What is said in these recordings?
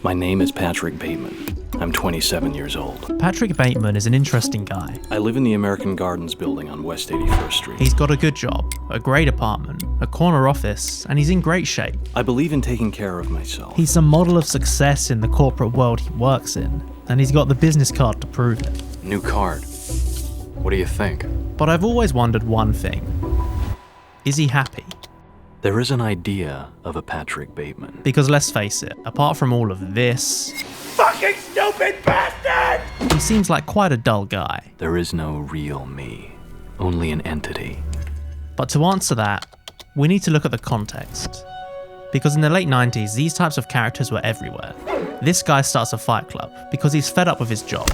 My name is Patrick Bateman. I'm 27 years old. Patrick Bateman is an interesting guy. I live in the American Gardens building on West 81st Street. He's got a good job, a great apartment, a corner office, and he's in great shape. I believe in taking care of myself. He's a model of success in the corporate world he works in, and he's got the business card to prove it. New card. What do you think? But I've always wondered one thing. Is he happy? There is an idea of a Patrick Bateman. Because let's face it, apart from all of this, Fucking stupid bastard! he seems like quite a dull guy. There is no real me, only an entity. But to answer that, we need to look at the context. Because in the late 90s, these types of characters were everywhere. This guy starts a fight club because he's fed up with his job.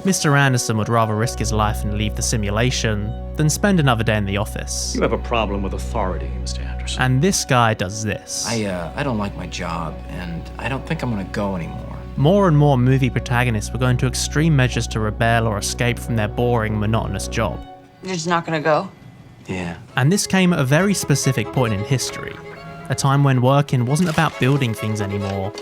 Mr. Anderson would rather risk his life and leave the simulation than spend another day in the office. You have a problem with authority, Mr. Anderson. And this guy does this. I don't like my job, and I don't think I'm gonna go anymore. More and more movie protagonists were going to extreme measures to rebel or escape from their boring, monotonous job. You're just not gonna go? Yeah. And this came at a very specific point in history, a time when working wasn't about building things anymore,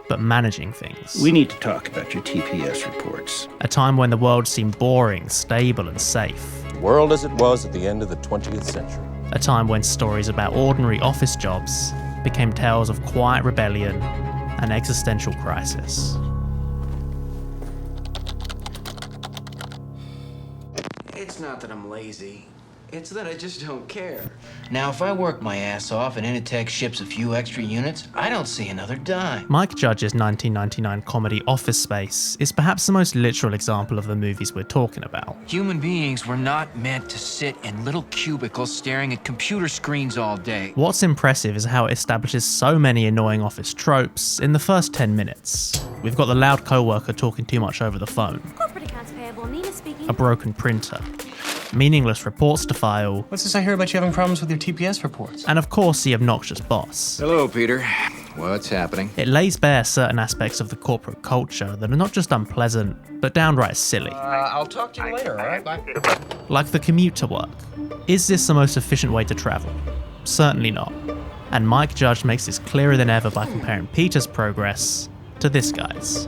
but managing things. We need to talk about your TPS reports. A time when the world seemed boring, stable, and safe. The world as it was at the end of the 20th century. A time when stories about ordinary office jobs became tales of quiet rebellion and existential crisis. It's not that I'm lazy. It's that I just don't care. Now, if I work my ass off and Initech ships a few extra units, I don't see another dime. Mike Judge's 1999 comedy Office Space is perhaps the most literal example of the movies we're talking about. Human beings were not meant to sit in little cubicles staring at computer screens all day. What's impressive is how it establishes so many annoying office tropes in the first 10 minutes. We've got the loud coworker talking too much over the phone, Corporate accounts payable, Nina speaking. a broken printer, meaningless reports to file, What's this I hear about you having problems with your TPS reports? and of course the obnoxious boss. Hello, Peter. What's happening? It lays bare certain aspects of the corporate culture that are not just unpleasant, but downright silly. I'll talk to you later, alright? Bye. Like the commute to work. Is this the most efficient way to travel? Certainly not. And Mike Judge makes this clearer than ever by comparing Peter's progress to this guy's.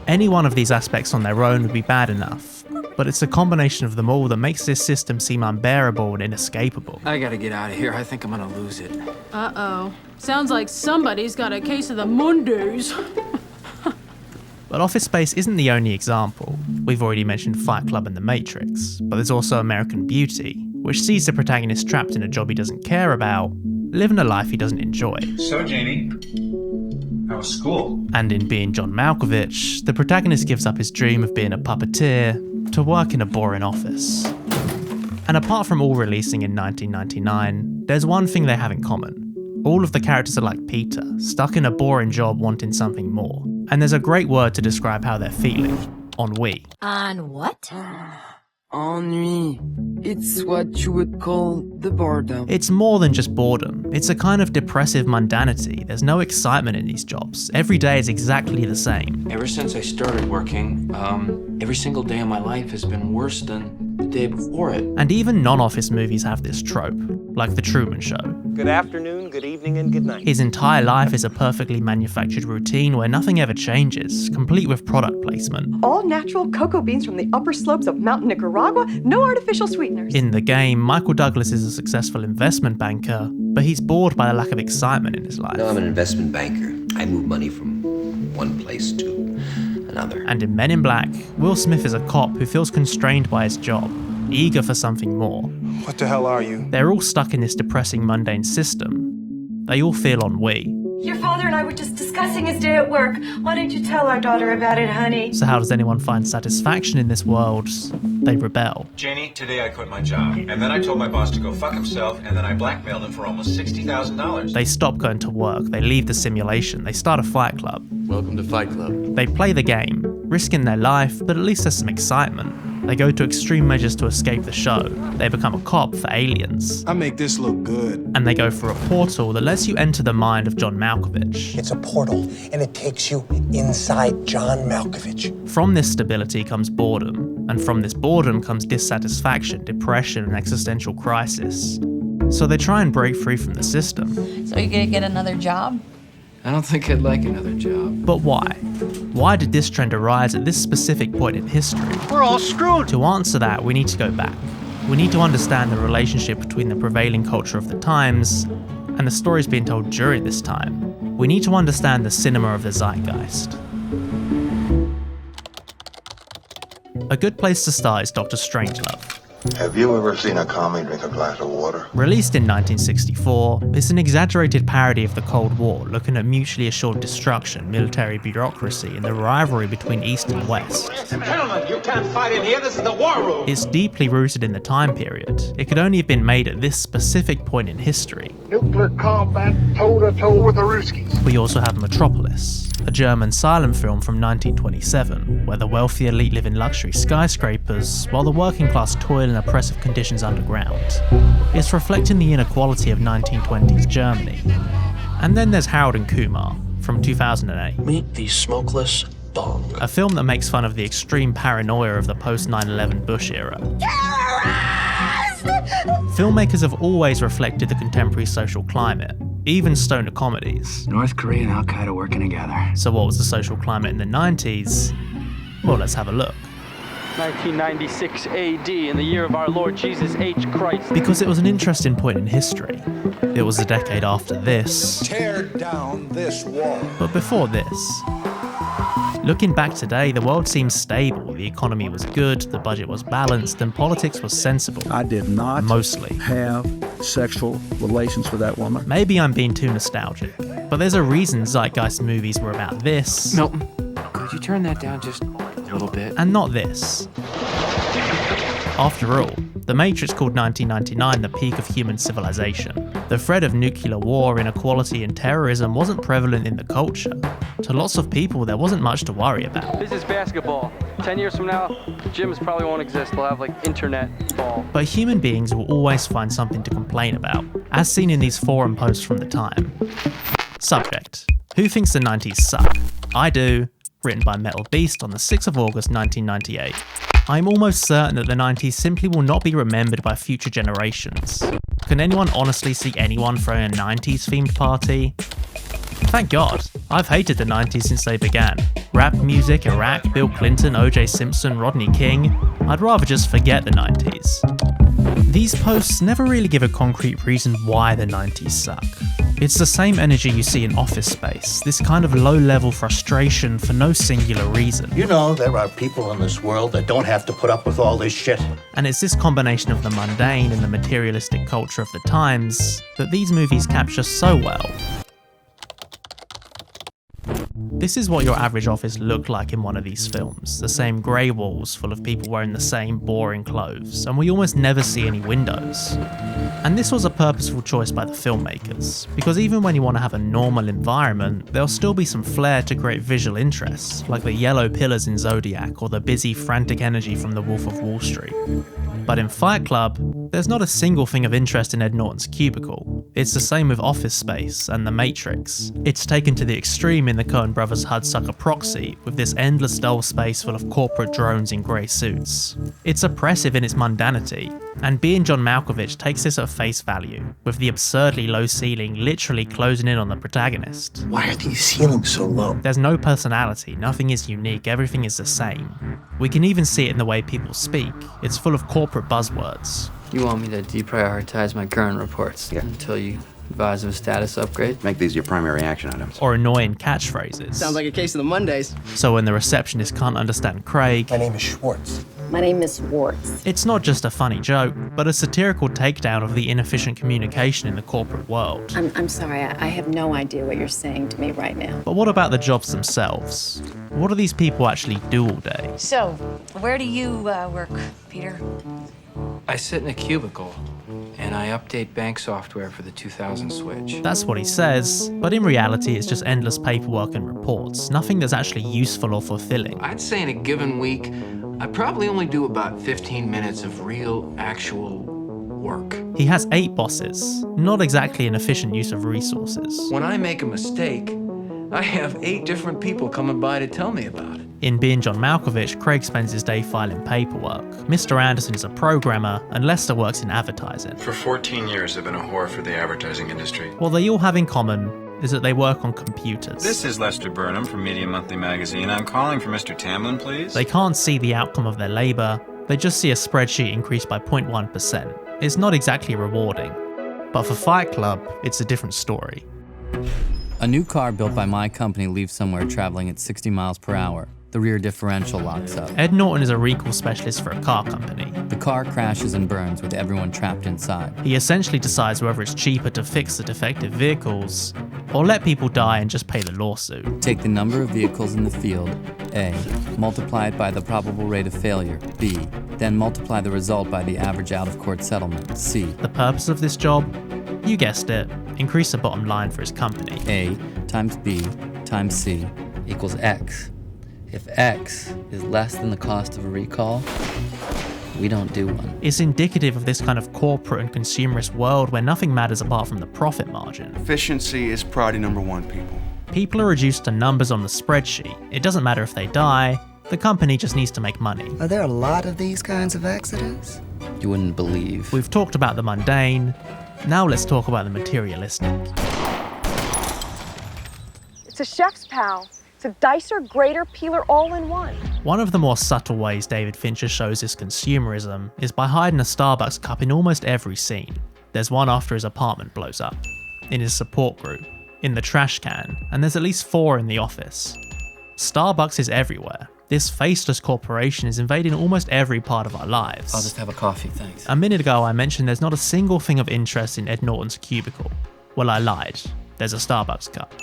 Any one of these aspects on their own would be bad enough, but it's a combination of them all that makes this system seem unbearable and inescapable. I gotta get out of here. I think I'm gonna lose it. Uh-oh. Sounds like somebody's got a case of the Mondays. But Office Space isn't the only example. We've already mentioned Fight Club and The Matrix, but there's also American Beauty, which sees the protagonist trapped in a job he doesn't care about, living a life he doesn't enjoy. So, Janie, how was school? And in Being John Malkovich, the protagonist gives up his dream of being a puppeteer to work in a boring office. And apart from all releasing in 1999, there's one thing they have in common. All of the characters are like Peter, stuck in a boring job wanting something more. And there's a great word to describe how they're feeling: ennui. On what? Ennui. It's what you would call the boredom. It's more than just boredom. It's a kind of depressive mundanity. There's no excitement in these jobs. Every day is exactly the same. Ever since I started working, every single day of my life has been worse than the day before it. And even non-office movies have this trope, like The Truman Show. Good afternoon, good evening, and good night. His entire life is a perfectly manufactured routine where nothing ever changes, complete with product placement. All natural cocoa beans from the upper slopes of Mountain Nicaragua, no artificial sweeteners. In the game, Michael Douglas is a successful investment banker, but he's bored by the lack of excitement in his life. No, I'm an investment banker. I move money from one place to another. And in Men in Black, Will Smith is a cop who feels constrained by his job, eager for something more. What the hell are you? They're all stuck in this depressing, mundane system. They all feel ennui. Your father and I were just discussing his day at work. Why don't you tell our daughter about it, honey? So how does anyone find satisfaction in this world? They rebel. Janie, today I quit my job. And then I told my boss to go fuck himself, and then I blackmailed him for almost $60,000. They stop going to work, they leave the simulation, they start a fight club. Welcome to Fight Club. They play the game, risking their life, but at least there's some excitement. They go to extreme measures to escape the show. They become a cop for aliens. I make this look good. And they go through a portal that lets you enter the mind of John Malkovich. It's a portal, and it takes you inside John Malkovich. From this stability comes boredom, and from this boredom comes dissatisfaction, depression, and existential crisis. So they try and break free from the system. So you're gonna get another job? I don't think I'd like another job. But why? Why did this trend arise at this specific point in history? We're all screwed! To answer that, we need to go back. We need to understand the relationship between the prevailing culture of the times and the stories being told during this time. We need to understand the cinema of the zeitgeist. A good place to start is Dr. Strangelove. Have you ever seen a commie drink a glass of water? Released in 1964, it's an exaggerated parody of the Cold War, looking at mutually assured destruction, military bureaucracy, and the rivalry between East and West. Gentlemen, you can't fight in here. This is the war room. It's deeply rooted in the time period. It could only have been made at this specific point in history. Nuclear combat, toe-to-toe with the Ruskies. We also have Metropolis, a German silent film from 1927, where the wealthy elite live in luxury skyscrapers, while the working class toil in oppressive conditions underground. It's reflecting the inequality of 1920s Germany. And then there's Harold and Kumar, from 2008. Meet the smokeless dog. A film that makes fun of the extreme paranoia of the post-9/11 Bush era. Filmmakers have always reflected the contemporary social climate, even stoner comedies. North Korea and Al-Qaeda working together. So what was the social climate in the 90s? Well, let's have a look. 1996 AD, in the year of our Lord Jesus H. Christ. Because it was an interesting point in history. It was the decade after this. Tear down this wall. But before this. Looking back today, the world seems stable, the economy was good, the budget was balanced, and politics was sensible. I did not mostly have sexual relations with that woman. Maybe I'm being too nostalgic, but there's a reason zeitgeist movies were about this. Milton, could you turn that down just a little bit? And not this. After all, The Matrix called 1999 the peak of human civilization. The threat of nuclear war, inequality, and terrorism wasn't prevalent in the culture. To lots of people, there wasn't much to worry about. This is basketball. 10 years from now, gyms probably won't exist. They'll have like internet ball. But human beings will always find something to complain about, as seen in these forum posts from the time. Subject: who thinks the 90s suck? I do. Written by Metal Beast on the 6th of August 1998. I'm almost certain that the 90s simply will not be remembered by future generations. Can anyone honestly see anyone throwing a 90s themed party? Thank God. I've hated the 90s since they began. Rap music, Iraq, Bill Clinton, O.J. Simpson, Rodney King. I'd rather just forget the 90s. These posts never really give a concrete reason why the 90s suck. It's the same energy you see in Office Space, this kind of low-level frustration for no singular reason. You know, there are people in this world that don't have to put up with all this shit. And it's this combination of the mundane and the materialistic culture of the times that these movies capture so well. This is what your average office looked like in one of these films. The same grey walls full of people wearing the same boring clothes, and we almost never see any windows. And this was a purposeful choice by the filmmakers, because even when you want to have a normal environment, there'll still be some flair to create visual interest, like the yellow pillars in Zodiac or the busy, frantic energy from The Wolf of Wall Street. But in Fight Club, there's not a single thing of interest in Ed Norton's cubicle. It's the same with Office Space and The Matrix. It's taken to the extreme in the Coen brothers' Hudsucker Proxy, with this endless dull space full of corporate drones in grey suits. It's oppressive in its mundanity, and being John Malkovich takes this at face value, with the absurdly low ceiling literally closing in on the protagonist. Why are these ceilings so low? There's no personality, nothing is unique, everything is the same. We can even see it in the way people speak. It's full of corporate buzzwords. You want me to deprioritize my current reports until you advise of a status upgrade? Make these your primary action items. Or annoying catchphrases. Sounds like a case of the Mondays. So when the receptionist can't understand Craig... My name is Schwartz. My name is Schwartz. It's not just a funny joke, but a satirical takedown of the inefficient communication in the corporate world. I'm sorry, I have no idea what you're saying to me right now. But what about the jobs themselves? What do these people actually do all day? So, where do you work, Peter? I sit in a cubicle, and I update bank software for the 2000 switch. That's what he says, but in reality it's just endless paperwork and reports, nothing that's actually useful or fulfilling. I'd say in a given week, I probably only do about 15 minutes of real, actual work. He has 8 bosses, not exactly an efficient use of resources. When I make a mistake, I have 8 different people coming by to tell me about it. In Being John Malkovich, Craig spends his day filing paperwork. Mr. Anderson is a programmer, and Lester works in advertising. For 14 years, I've been a whore for the advertising industry. What they all have in common is that they work on computers. This is Lester Burnham from Media Monthly Magazine. I'm calling for Mr. Tamlin, please. They can't see the outcome of their labour, they just see a spreadsheet increase by 0.1%. It's not exactly rewarding. But for Fight Club, it's a different story. A new car built by my company leaves somewhere traveling at 60 miles per hour. The rear differential locks up. Ed Norton is a recall specialist for a car company. The car crashes and burns with everyone trapped inside. He essentially decides whether it's cheaper to fix the defective vehicles or let people die and just pay the lawsuit. Take the number of vehicles in the field, A, multiply it by the probable rate of failure, B, then multiply the result by the average out-of-court settlement, C. The purpose of this job? You guessed it, increase the bottom line for his company. A times B times C equals X. If X is less than the cost of a recall, we don't do one. It's indicative of this kind of corporate and consumerist world where nothing matters apart from the profit margin. Efficiency is priority number one, people. People are reduced to numbers on the spreadsheet. It doesn't matter if they die, the company just needs to make money. Are there a lot of these kinds of accidents? You wouldn't believe. We've talked about the mundane, now let's talk about the materialistic. It's a chef's pal. It's a dicer, grater, peeler, all in one. One of the more subtle ways David Fincher shows his consumerism is by hiding a Starbucks cup in almost every scene. There's one after his apartment blows up, in his support group, in the trash can, and there's at least 4 in the office. Starbucks is everywhere. This faceless corporation is invading almost every part of our lives. I'll just have a coffee, thanks. A minute ago I mentioned there's not a single thing of interest in Ed Norton's cubicle. Well, I lied. There's a Starbucks cup.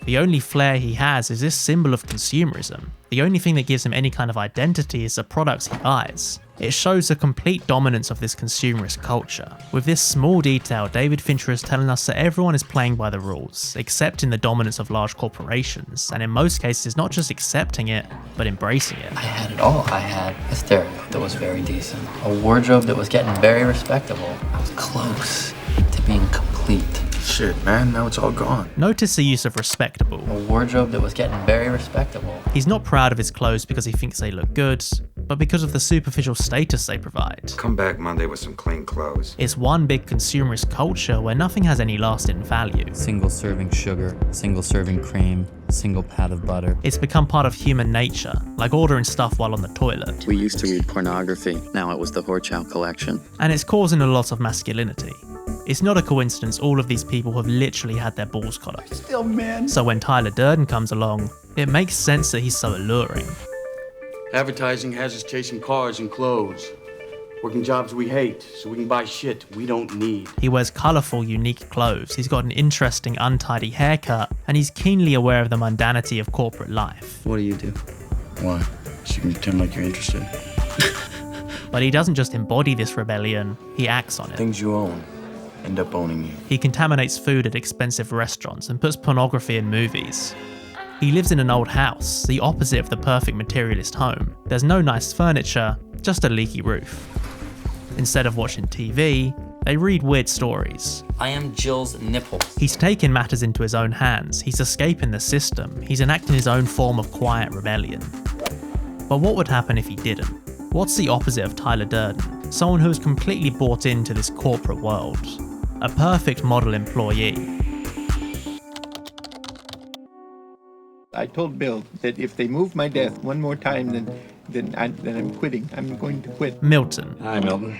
The only flair he has is this symbol of consumerism. The only thing that gives him any kind of identity is the products he buys. It shows the complete dominance of this consumerist culture. With this small detail, David Fincher is telling us that everyone is playing by the rules, accepting the dominance of large corporations, and in most cases not just accepting it, but embracing it. I had it all. I had a stereo that was very decent, a wardrobe that was getting very respectable. I was close to being complete. Shit, man, now it's all gone. Notice the use of respectable. A wardrobe that was getting very respectable. He's not proud of his clothes because he thinks they look good, but because of the superficial status they provide. Come back Monday with some clean clothes. It's one big consumerist culture where nothing has any lasting value. Single serving sugar, single serving cream, single pat of butter. It's become part of human nature, like ordering stuff while on the toilet. We used to read pornography, now it was the Horchow collection. And it's causing a lot of masculinity. It's not a coincidence all of these people have literally had their balls cut off. Still men. So when Tyler Durden comes along, it makes sense that he's so alluring. Advertising has us chasing cars and clothes. Working jobs we hate, so we can buy shit we don't need. He wears colourful, unique clothes, he's got an interesting, untidy haircut, and he's keenly aware of the mundanity of corporate life. What do you do? Why? So you can pretend like you're interested. But he doesn't just embody this rebellion, he acts on it. Things you own end up owning you. He contaminates food at expensive restaurants and puts pornography in movies. He lives in an old house, the opposite of the perfect materialist home. There's no nice furniture, just a leaky roof. Instead of watching TV, they read weird stories. I am Jill's nipple. He's taking matters into his own hands, he's escaping the system, he's enacting his own form of quiet rebellion. But what would happen if he didn't? What's the opposite of Tyler Durden? Someone who is completely bought into this corporate world. A perfect model employee. I told Bill that if they move my death one more time, then I'm quitting. I'm going to quit. Milton. Hi, Milton.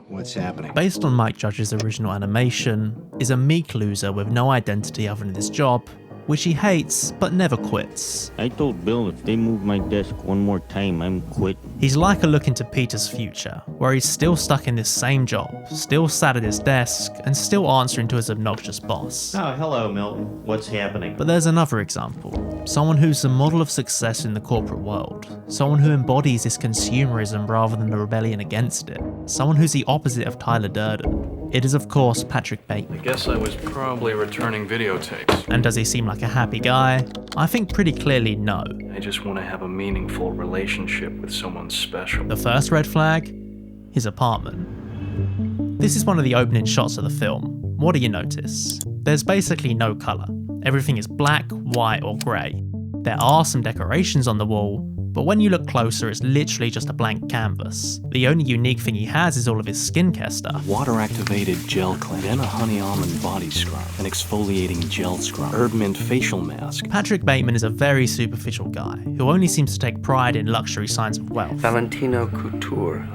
What's happening? Based on Mike Judge's original animation, is a meek loser with no identity other than his job, which he hates but never quits. I told Bill if they move my desk one more time, I'm quitting. He's like a look into Peter's future, where he's still stuck in this same job, still sat at his desk, and still answering to his obnoxious boss. Oh, hello, Milton. What's happening? But there's another example. Someone who's the model of success in the corporate world. Someone who embodies this consumerism rather than the rebellion against it. Someone who's the opposite of Tyler Durden. It is, of course, Patrick Bateman. I guess I was probably returning videotapes. And does he seem like a happy guy? I think pretty clearly no. I just want to have a meaningful relationship with someone special. The first red flag? His apartment. This is one of the opening shots of the film. What do you notice? There's basically no colour. Everything is black, white, or grey. There are some decorations on the wall, but when you look closer, it's literally just a blank canvas. The only unique thing he has is all of his skincare stuff. Water-activated gel cleanse, then a honey almond body scrub, an exfoliating gel scrub, herb mint facial mask. Patrick Bateman is a very superficial guy, who only seems to take pride in luxury signs of wealth. Valentino Couture.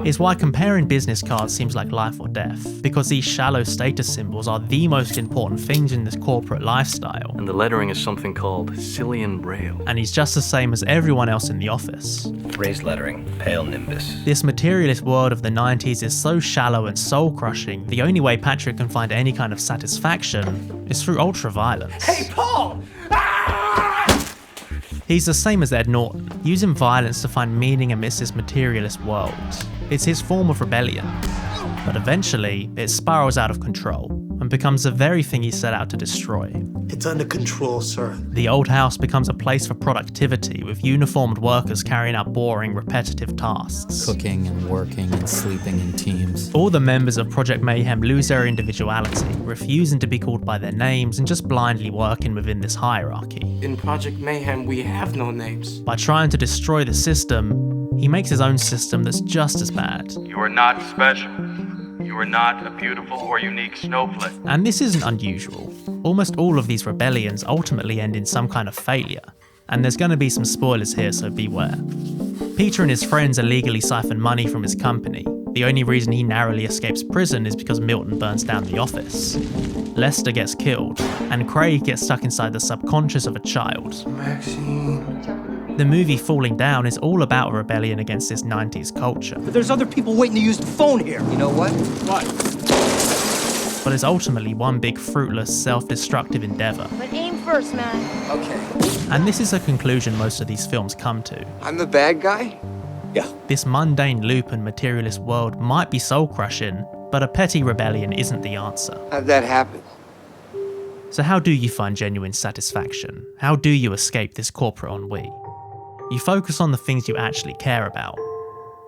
Is why comparing business cards seems like life or death, because these shallow status symbols are the most important things in this corporate lifestyle. And the lettering is something called Cillian Braille. And he's just the same as everyone else in the office. Raised lettering, pale nimbus. This materialist world of the 90s is so shallow and soul-crushing, the only way Patrick can find any kind of satisfaction is through ultra-violence. Hey, Paul! He's the same as Ed Norton, using violence to find meaning amidst this materialist world. It's his form of rebellion. But eventually, it spirals out of control and becomes the very thing he set out to destroy. It's under control, sir. The old house becomes a place for productivity, with uniformed workers carrying out boring, repetitive tasks. Cooking and working and sleeping in teams. All the members of Project Mayhem lose their individuality, refusing to be called by their names and just blindly working within this hierarchy. In Project Mayhem, we have no names. By trying to destroy the system, he makes his own system that's just as bad. You are not special. You are not a beautiful or unique snowflake. And this isn't unusual. Almost all of these rebellions ultimately end in some kind of failure. And there's going to be some spoilers here, so beware. Peter and his friends illegally siphon money from his company. The only reason he narrowly escapes prison is because Milton burns down the office. Lester gets killed, and Craig gets stuck inside the subconscious of a child. Maxine. The movie Falling Down is all about a rebellion against this 90s culture. But there's other people waiting to use the phone here. You know what? What? But it's ultimately one big fruitless, self-destructive endeavor. But aim first, man. Okay. And this is a conclusion most of these films come to. I'm the bad guy? Yeah. This mundane loop and materialist world might be soul-crushing, but a petty rebellion isn't the answer. How'd that happen? So how do you find genuine satisfaction? How do you escape this corporate ennui? You focus on the things you actually care about.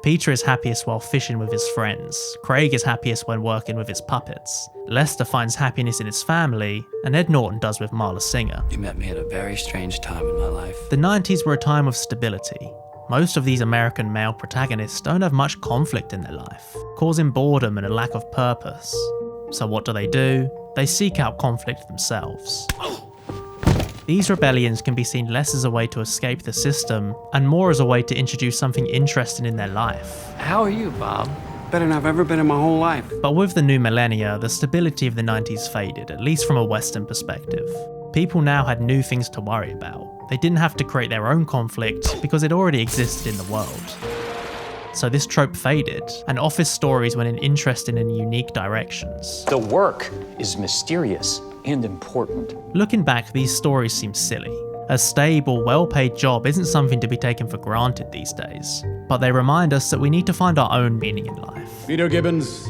Peter is happiest while fishing with his friends. Craig is happiest when working with his puppets. Lester finds happiness in his family, and Ed Norton does with Marla Singer. You met me at a very strange time in my life. The 90s were a time of stability. Most of these American male protagonists don't have much conflict in their life, causing boredom and a lack of purpose. So what do? They seek out conflict themselves. These rebellions can be seen less as a way to escape the system, and more as a way to introduce something interesting in their life. How are you, Bob? Better than I've ever been in my whole life. But with the new millennia, the stability of the 90s faded, at least from a Western perspective. People now had new things to worry about. They didn't have to create their own conflict because it already existed in the world. So this trope faded, and office stories went in interesting and unique directions. The work is mysterious and important. Looking back, these stories seem silly. A stable, well-paid job isn't something to be taken for granted these days, but they remind us that we need to find our own meaning in life. Peter Gibbons,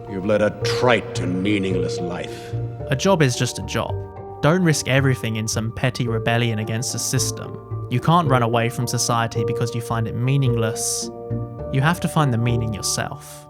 you've led a trite and meaningless life. A job is just a job. Don't risk everything in some petty rebellion against the system. You can't run away from society because you find it meaningless. You have to find the meaning yourself.